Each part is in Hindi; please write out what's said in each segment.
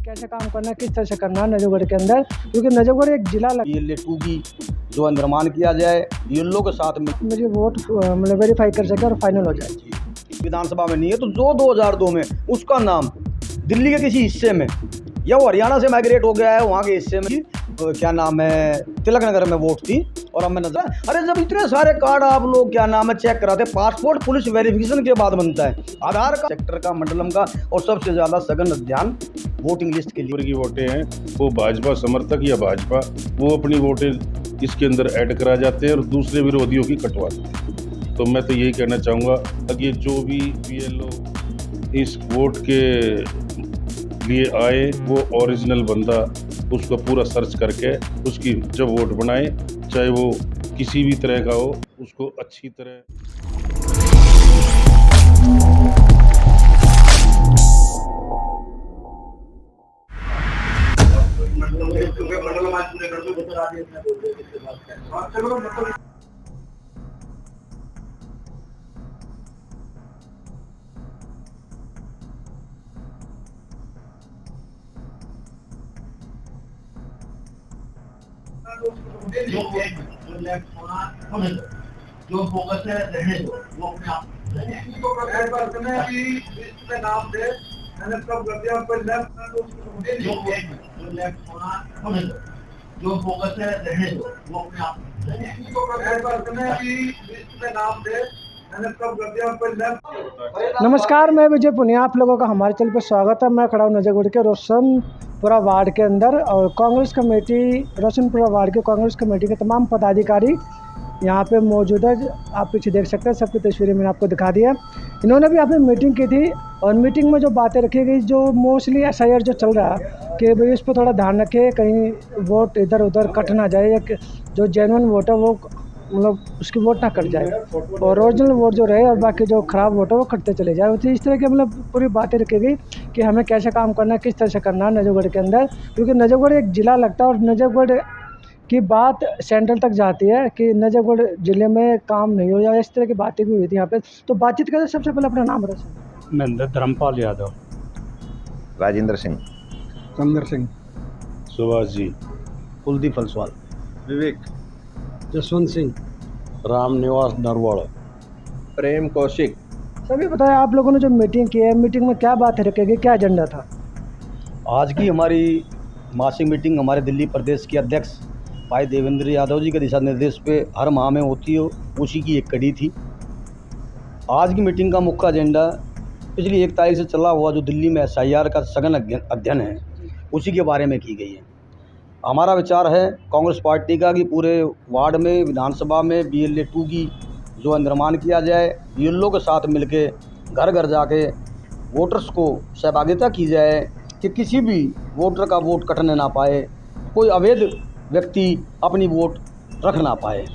कैसे काम करना है, किस तरह से करना है नजफगढ़ के अंदर, क्योंकि नजफगढ़ एक जिला BLA 2 की जो निर्माण किया जाए BLO के साथ में मुझे वोट मतलब वेरीफाई कर सके और फाइनल हो जाए। विधानसभा में नहीं है तो जो 2002 में उसका नाम दिल्ली के किसी हिस्से में या वो हरियाणा से माइग्रेट हो गया है वहाँ के हिस्से में क्या नाम है तिलक नगर में वोट थी। और हमें नजर अरे जब इतने सारे कार्ड आप लोग क्या नाम है चेक कराते, पासपोर्ट पुलिस वेरिफिकेशन के बाद बनता है, आधार का सेक्टर का मंडलम का और सबसे ज़्यादा सघन ध्यान वोटिंग लिस्ट के लिए की वोटें हैं वो भाजपा समर्थक या भाजपा वो अपनी वोटें इसके अंदर ऐड करा जाते हैं और दूसरे विरोधियों की कटवाते हैं। तो मैं तो यही कहना चाहूँगा कि ये जो भी BLO इस वोट के लिए आए वो ओरिजिनल बंदा उसको पूरा सर्च करके उसकी जब वोट बनाए, चाहे वो किसी भी तरह का हो, उसको अच्छी तरह जो फोकस है रहने दो, वो अपने आप तो प्रकार करने की इसमें नाम दे मैंने सब कर दिया पर लेफ्ट होना होने दो, जो फोकस है रहने दो, वो अपने आप तो प्रकार करने की इसमें नाम दे मैंने सब कर दिया पर लेफ्ट। नमस्कार, मैं विजय पुनिया, आप लोगों का हमारे चैनल पर स्वागत है। मैं खड़ा हूँ नजफगढ़ के रोशनपुरा वार्ड के अंदर और कांग्रेस कमेटी रोशनपुरा वार्ड के कांग्रेस कमेटी के तमाम पदाधिकारी यहाँ पे मौजूद है। आप पीछे देख सकते हैं, सबकी तस्वीरें मैंने आपको दिखा दी है। इन्होंने भी यहाँ पे मीटिंग की थी और मीटिंग में जो बातें रखी गई, जो मोस्टली SIR जो चल रहा है कि भाई इस पर थोड़ा ध्यान रखें, कहीं वोट इधर उधर कट ना जाए, या जो जेन्युइन वोट है वो मतलब उसकी वोट ना कट जाए और ओरिजिनल वोट जो रहे और बाकी जो ख़राब वोट है वो कटते चले जाए। तो इस तरह की मतलब पूरी बातें रखी गई कि हमें कैसे काम करना है, किस तरह से करना है नजफगढ़ के अंदर, क्योंकि नजफगढ़ एक ज़िला लगता है और नजफगढ़ की बात सेंट्रल तक जाती है कि नजफगढ़ ज़िले में काम नहीं हो जाए। इस तरह की बातें भी हुई थी यहाँ पे। तो बातचीत करें, सबसे पहले अपना नाम रखें। महेंद्र धर्मपाल यादव, राजेंद्र सिंह, सुंदर सिंह, सुभाष जी, कुलदीप फलसवाल, विवेक, जसवंत सिंह, राम निवास नरवड़, प्रेम कौशिक। सभी बताएं, आप लोगों ने जो मीटिंग की है, मीटिंग में क्या बात रखेगी, क्या एजेंडा था? आज की हमारी मासिक मीटिंग हमारे दिल्ली प्रदेश के अध्यक्ष भाई देवेंद्र यादव जी के दिशा निर्देश पे हर माह में होती है, उसी की एक कड़ी थी। आज की मीटिंग का मुख्य एजेंडा पिछली 1 तारीख से चला हुआ जो दिल्ली में SIR का सघन अध्ययन है उसी के बारे में की गई है। हमारा विचार है कांग्रेस पार्टी का कि पूरे वार्ड में विधानसभा में BLA 2 की जो निर्माण किया जाए, BLO के साथ मिलके घर घर जाके वोटर्स को सहभागिता की जाए कि किसी भी वोटर का वोट कटने ना पाए, कोई अवैध व्यक्ति अपनी वोट रख ना पाए,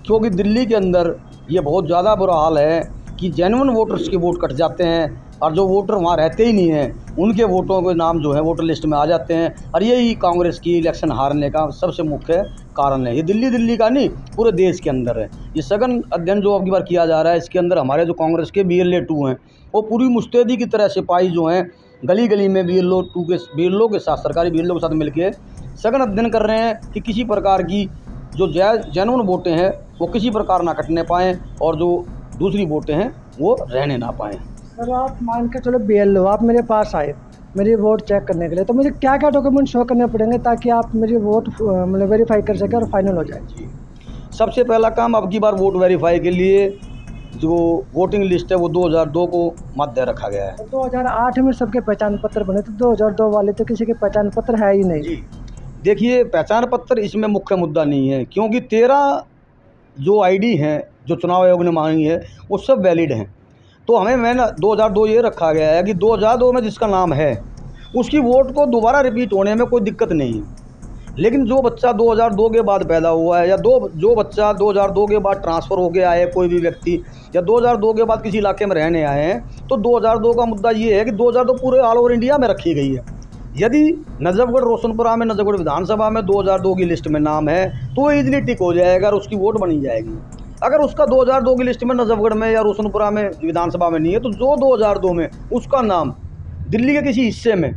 क्योंकि दिल्ली के अंदर ये बहुत ज़्यादा बुरा हाल है कि जेन्युइन वोटर्स के वोट कट जाते हैं और जो वोटर वहाँ रहते ही नहीं हैं उनके वोटों के नाम जो है वोटर लिस्ट में आ जाते हैं और यही कांग्रेस की इलेक्शन हारने का सबसे मुख्य कारण है। ये दिल्ली का नहीं, पूरे देश के अंदर है। ये सघन अध्ययन जो अगली बार किया जा रहा है, इसके अंदर हमारे जो कांग्रेस के BLA 2 हैं वो पूरी मुस्तैदी की तरह सिपाही जो हैं गली गली में BLO के साथ सरकारी BLO के साथ मिलकर सघन अध्ययन कर रहे हैं कि किसी प्रकार की जो जेन्युइन वोटें हैं वो किसी प्रकार ना कटने पाएँ और जो दूसरी वोटें हैं वो रहने ना पाएँ। सर, आप मान के चलो BLO आप मेरे पास आए मेरी वोट चेक करने के लिए, तो मुझे क्या क्या डॉक्यूमेंट शो करने पड़ेंगे ताकि आप मेरी वोट मतलब वेरीफाई कर सकें और फाइनल हो जाए? सबसे पहला काम अब की बार वोट वेरीफाई के लिए जो वोटिंग लिस्ट है वो 2002 को मध्य रखा गया है। 2008 में सबके पहचान पत्र बने थे, 2002 वाले तो किसी के पहचान पत्र है ही नहीं। जी देखिए, पहचान पत्र इसमें मुख्य मुद्दा नहीं है, क्योंकि 13 जो ID हैं जो चुनाव आयोग ने मांगी है वो सब वैलिड हैं। तो मैंने 2002 ये रखा गया है कि 2002 में जिसका नाम है उसकी वोट को दोबारा रिपीट होने में कोई दिक्कत नहीं है। लेकिन जो बच्चा 2002 के बाद पैदा हुआ है या जो बच्चा 2002 के बाद ट्रांसफ़र होकर आए, कोई भी व्यक्ति या 2002 के बाद किसी इलाके में रहने आए हैं, तो 2002 का मुद्दा ये है कि 2002 पूरे ऑल ओवर इंडिया में रखी गई है। यदि नजफगढ़ रोशनपुरा में नजफगढ़ विधानसभा में 2002 की लिस्ट में नाम है तो ईजिली टिक हो जाएगा और उसकी वोट बनी जाएगी। अगर उसका 2002 की लिस्ट में नजफगढ़ में या रोशनपुरा में विधानसभा में नहीं है तो जो 2002 में उसका नाम दिल्ली के किसी हिस्से में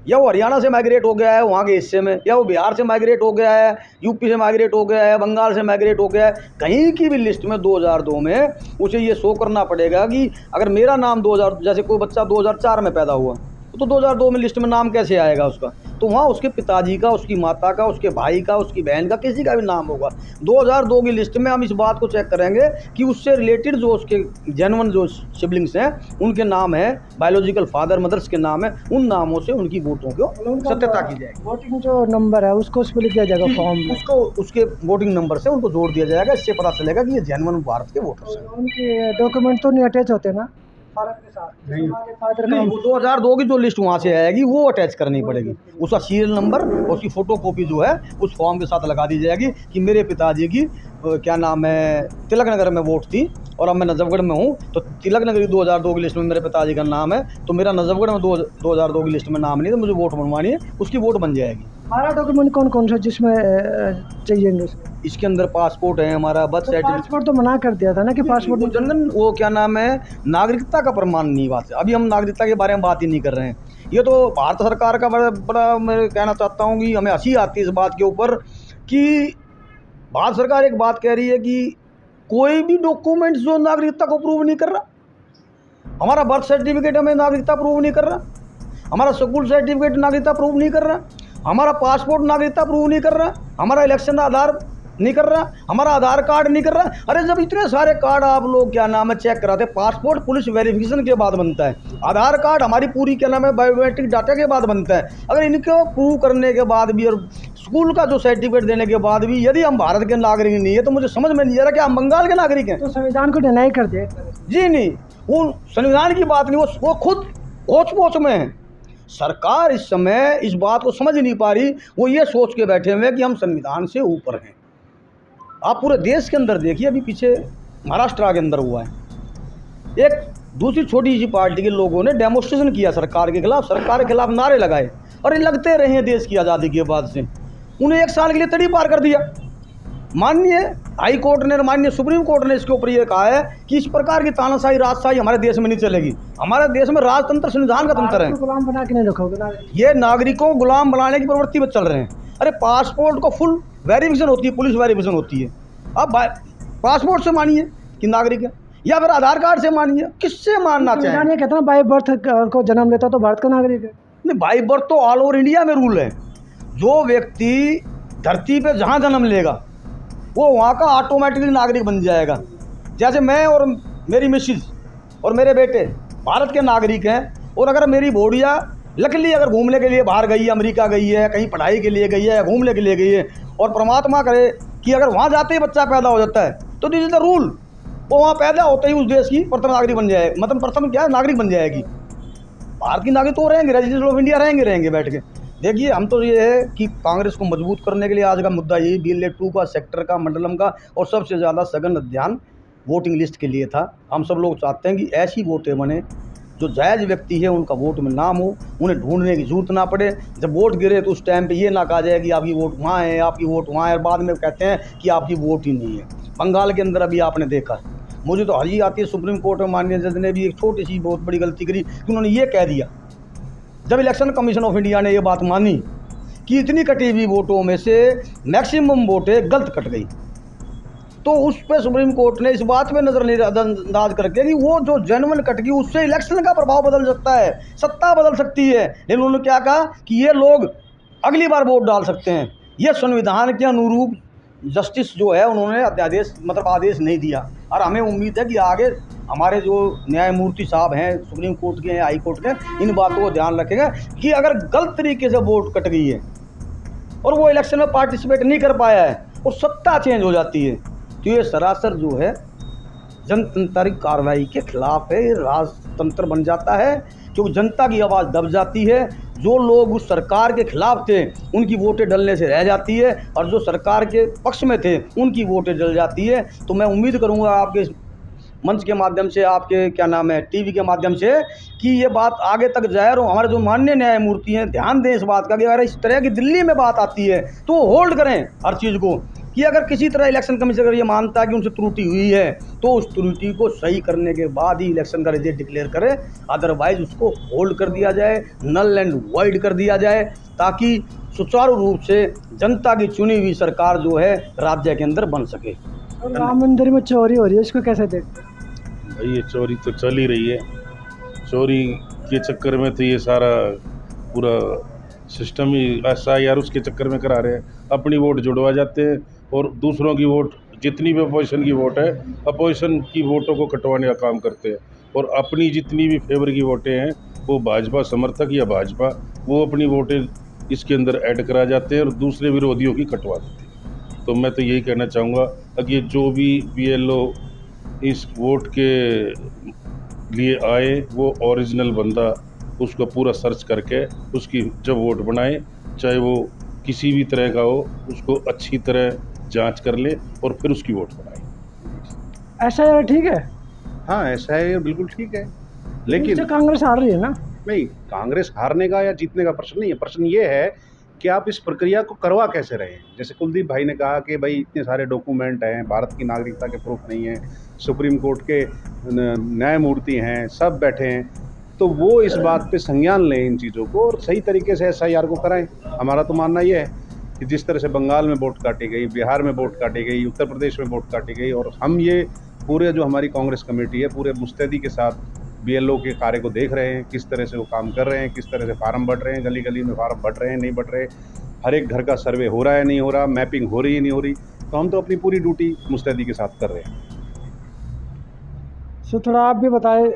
या वो हरियाणा से माइग्रेट हो गया है वहाँ के हिस्से में, या वो बिहार से माइग्रेट हो गया है, यूपी से माइग्रेट हो गया है, बंगाल से माइग्रेट हो गया है, कहीं की भी लिस्ट में 2002 में उसे ये शो करना पड़ेगा कि अगर मेरा नाम 2000, जैसे कोई बच्चा 2004 में पैदा हुआ तो 2002 में लिस्ट में नाम कैसे आएगा उसका? तो वहाँ उसके पिताजी का, उसकी माता का, उसके भाई का, उसकी बहन का, किसी का भी नाम होगा। 2002 की लिस्ट में हम इस बात को चेक करेंगे कि उससे रिलेटेड जो उसके जेन्युइन जो सिबलिंग्स हैं उनके नाम है, बायोलॉजिकल फादर मदर्स के नाम है, उन नामों से उनकी वोटों को सत्यता की जाएगी। वोटिंग जो नंबर है उसको उस पर लिख दिया जाएगा फॉर्म में, उसको उसके वोटिंग नंबर से उनको जोड़ दिया जाएगा। इससे पता चलेगा कि ये जेन्युइन भारत के वोटर्स हैं। उनके डॉक्यूमेंट तो नहीं अटैच होते ना फादर के साथ? हमारे फादर का नहीं, वो 2002 की जो लिस्ट वहाँ से आएगी वो अटैच करनी पड़ेगी। उसका सीरियल नंबर और उसकी फ़ोटो कॉपी जो है उस फॉर्म के साथ लगा दी जाएगी कि मेरे पिताजी की क्या नाम है, तिलक नगर में वोट थी और अब मैं नजफगढ़ में हूँ, तो तिलक नगर की 2002 की लिस्ट में मेरे पिताजी का नाम है, तो मेरा नजफगढ़ में 2002 की लिस्ट में नाम नहीं, तो मुझे वोट बनवानी है, उसकी वोट बन जाएगी। हमारा डॉक्यूमेंट कौन कौन सा जिसमें चाहिए? इसके अंदर पासपोर्ट है हमारा, बर्थ सर्टिफिकेट। पासपोर्ट तो मना कर दिया था ना कि पासपोर्ट वो जनगण वो क्या नाम है, नागरिकता का प्रमाण नहीं बात है। अभी हम नागरिकता के बारे में बात ही नहीं कर रहे हैं। ये तो भारत सरकार का बड़ा मैं कहना चाहता हूँ कि हमें हंसी आती है इस बात के ऊपर कि भारत सरकार एक बात कह रही है कि कोई भी डॉक्यूमेंट्स जो नागरिकता को प्रूव नहीं कर रहा। हमारा बर्थ सर्टिफिकेट हमें नागरिकता प्रूव नहीं कर रहा, हमारा स्कूल सर्टिफिकेट नागरिकता प्रूव नहीं कर रहा, हमारा पासपोर्ट नागरिकता प्रूव नहीं कर रहा, हमारा इलेक्शन आधार नहीं कर रहा, हमारा आधार कार्ड नहीं कर रहा। अरे जब इतने सारे कार्ड आप लोग क्या नाम है चेक कराते, पासपोर्ट पुलिस वेरिफिकेशन के बाद बनता है, आधार कार्ड हमारी पूरी क्या नाम है बायोमेट्रिक डाटा के बाद बनता है, अगर इनको प्रूव करने के बाद भी और स्कूल का जो सर्टिफिकेट देने के बाद भी यदि हम भारत के नागरिक नहीं है तो मुझे समझ में नहीं आ रहा कि हम बंगाल के नागरिक हैं। तो संविधान को डिनाई कर दिया जी नहीं, वो संविधान की बात नहीं, वो खुद होच पोच में है। सरकार इस समय इस बात को समझ नहीं पा रही, वो ये सोच के बैठे हुए हैं कि हम संविधान से ऊपर हैं। आप पूरे देश के अंदर देखिए, अभी पीछे महाराष्ट्र के अंदर हुआ है, एक दूसरी छोटी सी पार्टी के लोगों ने डेमोस्ट्रेशन किया सरकार के खिलाफ नारे लगाए और ये लगते रहे हैं देश की आज़ादी के बाद से। उन्हें 1 साल के लिए तड़ी पार कर दिया। माननीय हाई कोर्ट ने, माननीय सुप्रीम कोर्ट ने इसके ऊपर ये कहा है कि इस प्रकार की तानाशाही राजशाही हमारे देश में नहीं चलेगी। हमारे देश में राजतंत्र संविधान का तंत्र है। गुलाम बना के नहीं रखोगे, ये नागरिकों को गुलाम बनाने की प्रवृत्ति पर चल रहे हैं। अरे पासपोर्ट को फुल वेरिफिकेशन होती है, पुलिस वेरिफिकेशन होती है। अब पासपोर्ट से मानिए कि नागरिक है या फिर आधार कार्ड से मानिए, किससे मानना चाहिए? ये कहता है बाई बर्थ को जन्म लेता तो भारत का नागरिक है। नहीं, बाई बर्थ तो ऑल ओवर इंडिया में रूल है। जो व्यक्ति धरती पे जहाँ जन्म लेगा वो वहाँ का ऑटोमेटिकली नागरिक बन जाएगा। जैसे मैं और मेरी मिसेज और मेरे बेटे भारत के नागरिक हैं, और अगर मेरी बोडिया लकली अगर घूमने के लिए बाहर गई है, अमेरिका गई है, कहीं पढ़ाई के लिए गई है, घूमने के लिए गई है, और परमात्मा करे कि अगर वहाँ जाते ही बच्चा पैदा हो जाता है तो दिस इज द रूल, वो वहाँ पैदा होते ही उस देश की प्रथम नागरिक बन जाएगी, मतलब प्रथम क्या नागरिक बन जाएगी। भारत की नागरिक तो रहेंगे, रेजिडेंट ऑफ इंडिया रहेंगे बैठ के। देखिए, हम तो ये है कि कांग्रेस को मजबूत करने के लिए आज का मुद्दा यही BLA 2 का, सेक्टर का, मंडलम का, और सबसे ज़्यादा सघन अध्ययन वोटिंग लिस्ट के लिए था। हम सब लोग चाहते हैं कि ऐसी वोटें बने जो जायज़ व्यक्ति है उनका वोट में नाम हो, उन्हें ढूंढने की जरूरत ना पड़े। जब वोट गिरे तो उस टाइम पे ये ना कहा जाए कि आपकी वोट वहाँ है, आपकी वोट वहाँ है, और बाद में कहते हैं कि आपकी वोट ही नहीं है। बंगाल के अंदर अभी आपने देखा, मुझे तो हंसी आती है, सुप्रीम कोर्ट में माननीय जज ने भी एक छोटी सी बहुत बड़ी गलती करी कि उन्होंने ये कह दिया, जब इलेक्शन कमीशन ऑफ इंडिया ने ये बात मानी कि इतनी कटी हुई वोटों में से मैक्सिमम वोटें गलत कट गई, तो उस पर सुप्रीम कोर्ट ने इस बात पे नज़रअंदाज करके कि वो जो जेन्युइन कट गई उससे इलेक्शन का प्रभाव बदल सकता है, सत्ता बदल सकती है। लेकिन उन्होंने क्या कहा कि ये लोग अगली बार वोट डाल सकते हैं। ये संविधान के अनुरूप जस्टिस जो है उन्होंने अध्यादेश मतलब आदेश नहीं दिया, और हमें उम्मीद है कि आगे हमारे जो न्यायमूर्ति साहब हैं, सुप्रीम कोर्ट के हैं, हाई कोर्ट के, इन बातों को ध्यान रखेगा कि अगर गलत तरीके से वोट कट गई है और वो इलेक्शन में पार्टिसिपेट नहीं कर पाया है और सत्ता चेंज हो जाती है, तो ये सरासर जो है जनतांत्रिक कार्रवाई के खिलाफ है, ये राजतंत्र बन जाता है, क्योंकि जनता की आवाज़ दब जाती है। जो लोग उस सरकार के खिलाफ थे उनकी वोटें डलने से रह जाती है, और जो सरकार के पक्ष में थे उनकी वोटें डल जाती है। तो मैं उम्मीद करूंगा आपके इस मंच के माध्यम से, आपके क्या नाम है टीवी के माध्यम से, कि ये बात आगे तक जाए और हमारे जो माननीय न्यायमूर्ति हैं ध्यान दें इस बात का कि अगर इस तरह की दिल्ली में बात आती है तो होल्ड करें हर चीज़ को, कि अगर किसी तरह इलेक्शन कमीशन अगर ये मानता है कि उनसे त्रुटि हुई है तो उस त्रुटि को सही करने के बाद ही इलेक्शन का रिजल्ट डिक्लेयर करे, अदरवाइज उसको होल्ड कर दिया जाए, नल एंड वॉइड कर दिया जाए, ताकि सुचारू रूप से जनता की चुनी हुई सरकार जो है राज्य के अंदर बन सके। और राम मंदिर में चोरी हो रही है, इसको कैसे देखते हैं? भाई ये चोरी तो चल ही रही है, चोरी के चक्कर में तो ये सारा पूरा सिस्टम ही ऐसा यार उसके चक्कर में करा रहे हैं। अपनी वोट जुड़वा जाते हैं और दूसरों की वोट, जितनी भी अपोजिशन की वोट है, अपोजिशन की वोटों को कटवाने का काम करते हैं, और अपनी जितनी भी फेवर की वोटें हैं वो भाजपा समर्थक या भाजपा, वो अपनी वोटें इसके अंदर ऐड करा जाते हैं और दूसरे विरोधियों की कटवा देते हैं। तो मैं तो यही कहना चाहूँगा कि ये जो भी BLO इस वोट के लिए आए वो ओरिजिनल बंदा उसको पूरा सर्च करके उसकी जब वोट बनाए, चाहे वो किसी भी तरह का हो, उसको अच्छी तरह जांच कर ले और फिर उसकी वोट बनाए। ऐसा यार ठीक है, हाँ ऐसा है, ये बिल्कुल ठीक है। इससे लेकिन कांग्रेस हार रही है ना। नहीं, कांग्रेस हारने का या जीतने का प्रश्न नहीं है। प्रश्न ये है कि आप इस प्रक्रिया को करवा कैसे रहे हैं। जैसे कुलदीप भाई ने कहा कि भाई इतने सारे डॉक्यूमेंट हैं, भारत की नागरिकता के प्रूफ नहीं है, सुप्रीम कोर्ट के न्यायमूर्ति हैं, सब बैठे हैं, तो वो इस बात पे संज्ञान लें इन चीज़ों को और सही तरीके से SIR को कराएं। हमारा तो मानना ये है कि जिस तरह से बंगाल में वोट काटी गई, बिहार में वोट काटी गई, उत्तर प्रदेश में वोट काटी गई, और हम ये पूरे जो हमारी कांग्रेस कमेटी है पूरे मुस्तैदी के साथ BLO के कार्य को देख रहे हैं, किस तरह से वो काम कर रहे हैं, किस तरह से फार्म बढ़ रहे हैं, गली गली में फार्म बढ़ रहे हैं नहीं बढ़ रहे, हर एक घर का सर्वे हो रहा है नहीं हो रहा, मैपिंग हो रही है नहीं हो रही। तो हम तो अपनी पूरी ड्यूटी मुस्तैदी के साथ कर रहे हैं। सो थोड़ा आप भी बताएं।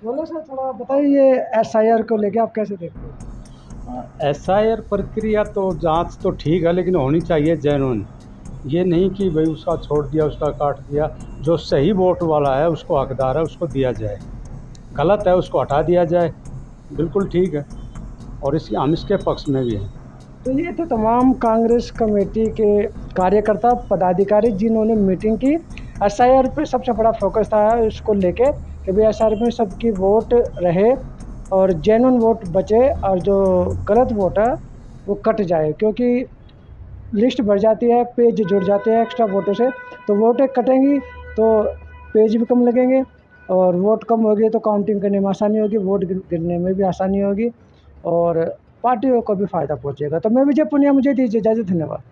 बोलो सर, थोड़ा बताइए SIR को लेके आप कैसे देखते हैं? SIR प्रक्रिया तो जांच तो ठीक है, लेकिन होनी चाहिए जेन्युइन। ये नहीं कि भाई उसका छोड़ दिया, उसका काट दिया। जो सही वोट वाला है, उसको हकदार है, उसको दिया जाए। गलत है उसको हटा दिया जाए, बिल्कुल ठीक है। और हम इसके पक्ष में भी हैं। तो ये थे तमाम कांग्रेस कमेटी के कार्यकर्ता पदाधिकारी जिन्होंने मीटिंग की। SIR पे सबसे बड़ा फोकस था इसको लेके कि भाई SIR में सबकी वोट रहे और जेन्युइन वोट बचे और जो गलत वोट है वो कट जाए, क्योंकि लिस्ट बढ़ जाती है, पेज जुड़ जाते हैं एक्स्ट्रा वोटों से, तो वोटें कटेंगी तो पेज भी कम लगेंगे और वोट कम होगी तो काउंटिंग करने में आसानी होगी, वोट गिनने में भी आसानी होगी और पार्टियों को भी फ़ायदा पहुंचेगा। तो मैं विजय पुनिया, मुझे दीजिए इजाज़त, धन्यवाद।